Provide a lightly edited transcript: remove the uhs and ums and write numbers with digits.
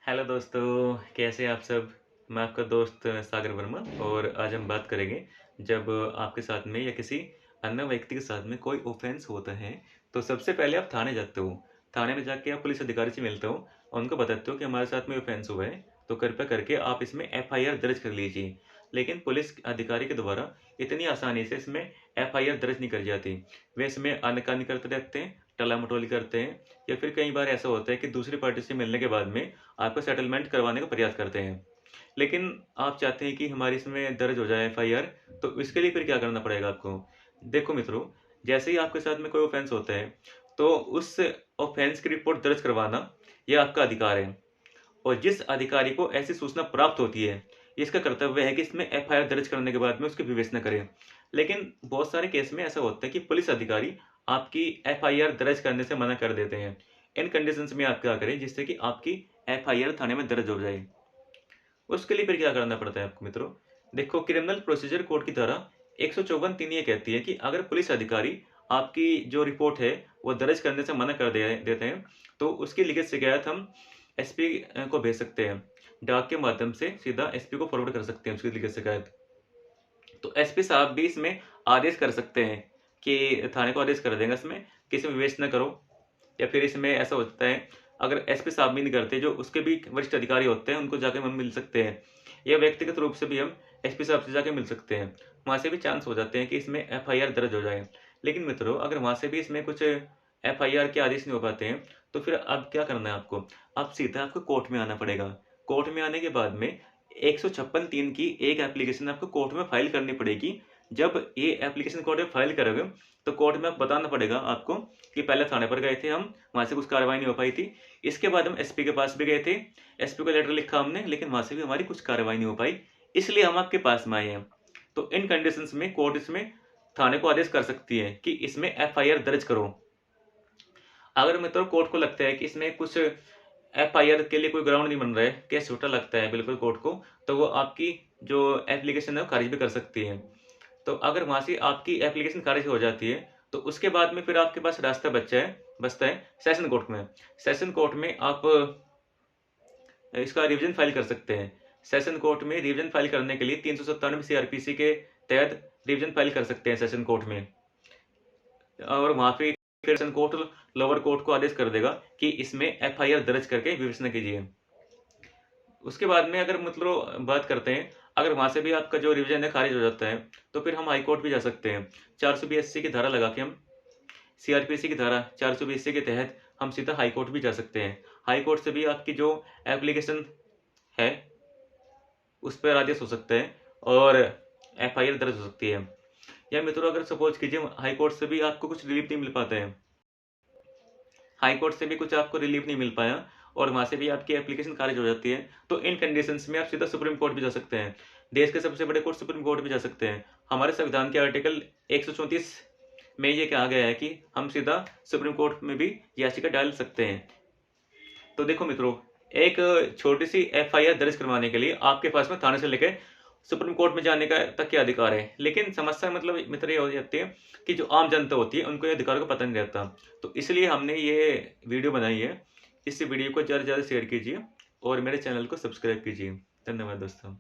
Hello दोस्तों, कैसे हैं आप सब? मैं आपका दोस्त सागर वर्मा और आज हम बात करेंगे जब आपके साथ में या किसी अन्य व्यक्ति के साथ में कोई ऑफेंस होता है, तो सबसे पहले आप थाने जाते हो। थाने में जाके आप पुलिस अधिकारी से मिलते हो और उनको बताते हो कि हमारे साथ में ऑफेंस हुआ है, तो कृपया करके आप इसमें एफआईआर दर्ज कर लीजिए। लेकिन पुलिस अधिकारी के द्वारा इतनी आसानी से इसमें एफआईआर दर्ज नहीं कर जाती। वे इसमें आनाकानी करते रहते हैं, टला-मटोली करते हैं या फिर कई बार ऐसा होता है कि दूसरी पार्टी से मिलने के बाद में आपका सेटलमेंट करवाने का प्रयास करते हैं। लेकिन आप चाहते हैं कि हमारी इसमें दर्ज हो जाए एफआईआर, तो इसके लिए फिर क्या करना पड़ेगा आपको? देखो मित्रों, जैसे ही आपके साथ में कोई ऑफेंस होता है, तो उस ऑफेंस की रिपोर्ट दर्ज करवाना ये आपका अधिकार है और जिस अधिकारी को ऐसी सूचना प्राप्त होती है, इसका कर्तव्य है कि इसमें एफआईआर दर्ज करने के बाद में उसकी विवेचना करें। लेकिन बहुत सारे केस में ऐसा होता है कि पुलिस अधिकारी आपकी एफआईआर दर्ज करने से मना कर देते हैं। इन कंडीशंस में आप क्या करें जिससे कि आपकी एफआईआर थाने में दर्ज हो जाए। उसके लिए फिर क्या करना पड़ता है आपको मित्रों? देखो, क्रिमिनल प्रोसीजर कोड की धारा 154 3 ये कहती है कि अगर पुलिस अधिकारी आपकी जो रिपोर्ट है वो दर्ज करने से मना कर देते हैं, तो उसकी लिखित शिकायत हम एसपी को भेज सकते हैं। डाक के माध्यम से सीधा एसपी को फॉरवर्ड कर सकते हैं उसकी लिखित शिकायत। तो एसपी साहब भी इसमें आदेश कर सकते हैं कि थाने को आदेश कर देंगे इसमें कि इसमें विवेचना करो, या फिर इसमें ऐसा होता है अगर एसपी साहब भी नहीं करते, जो उसके भी वरिष्ठ अधिकारी होते हैं उनको जाके हम मिल सकते हैं, या व्यक्तिगत रूप से भी हम एसपी साहब से जाके मिल सकते हैं। वहाँ से भी चांस हो जाते हैं कि इसमें एफआईआर दर्ज हो जाए। लेकिन मित्रों, अगर वहाँ से भी इसमें कुछ एफआईआर के आदेश नहीं हो पाते हैं, तो फिर अब क्या करना है आपको? अब सीधा आपको कोर्ट में आना पड़ेगा। कोर्ट में आने के बाद में 156(3) की एक एप्लीकेशन आपको कोर्ट में फाइल करनी पड़ेगी। जब ये एप्लीकेशन कोर्ट में फाइल करोगे, तो कोर्ट में आप बताना पड़ेगा आपको कि पहले थाने पर गए थे हम, वहाँ से कुछ कार्रवाई नहीं हो पाई थी। इसके बाद हम एसपी के पास भी गए थे, एसपी को लेटर लिखा हमने, लेकिन वहाँ से भी हमारी कुछ कार्रवाई नहीं हो पाई, इसलिए हम आपके पास में आए हैं। तो इन कंडीशंस में कोर्ट इसमें थाने को आदेश कर सकती है कि इसमें एफआईआर दर्ज करो। अगर मित्रों कोर्ट को लगता है कि इसमें कुछ एफआईआर के लिए कोई ग्राउंड नहीं बन रहा है, केस छोटा लगता है बिल्कुल कोर्ट को, तो वो आपकी जो एप्लीकेशन है वो खारिज भी कर सकती है। तो अगर वहाँ से आपकी एप्लीकेशन खारिज हो जाती है, तो उसके बाद में फिर आपके पास रास्ता बचता है सेशन कोर्ट में। सेशन कोर्ट में आप इसका रिवीजन फाइल कर सकते हैं। सेशन कोर्ट में रिवीजन फाइल करने के लिए 397 सीआरपीसी के तहत रिवीजन फाइल कर सकते हैं सेशन कोर्ट में, और वहाँ पे फिर सेशन कोर्ट लोअर कोर्ट को आदेश कर देगा कि इसमें एफआईआर दर्ज करके विवेचना कीजिए। उसके बाद में अगर मतलब बात करते हैं, अगर वहाँ से भी आपका जो रिवीजन है खारिज हो जाता है, तो फिर हम हाई कोर्ट भी जा सकते हैं। 482 की धारा लगा के हम सीआरपीसी की धारा 482 के तहत हम सीधा हाई कोर्ट भी जा सकते हैं। हाई कोर्ट से भी आपकी जो एप्लीकेशन है उस पर आदेश हो सकता है और एफआईआर दर्ज हो सकती है। या मित्रों, अगर सपोज कीजिए हाई कोर्ट से भी आपको कुछ रिलीफ नहीं मिल पाता है, हाई कोर्ट से भी कुछ आपको रिलीफ नहीं मिल पाया और वहाँ से भी आपकी एप्लीकेशन खारिज हो जाती है, तो इन कंडीशंस में आप सीधा सुप्रीम कोर्ट भी जा सकते हैं। देश के सबसे बड़े कोर्ट सुप्रीम कोर्ट भी जा सकते हैं। हमारे संविधान के आर्टिकल 134 में ये कहा गया है कि हम सीधा सुप्रीम कोर्ट में भी याचिका डाल सकते हैं। तो देखो मित्रों, एक छोटी सी एफआईआर दर्ज करवाने के लिए आपके पास में थाने से लेकर सुप्रीम कोर्ट में जाने का तक के अधिकार है। लेकिन समस्या मतलब मित्र ये हो जाती है कि जो आम जनता होती है उनको ये अधिकार का पता नहीं रहता। तो इसलिए हमने ये वीडियो बनाई है। इस वीडियो को ज़्यादा से ज़्यादा शेयर कीजिए और मेरे चैनल को सब्सक्राइब कीजिए। धन्यवाद दोस्तों।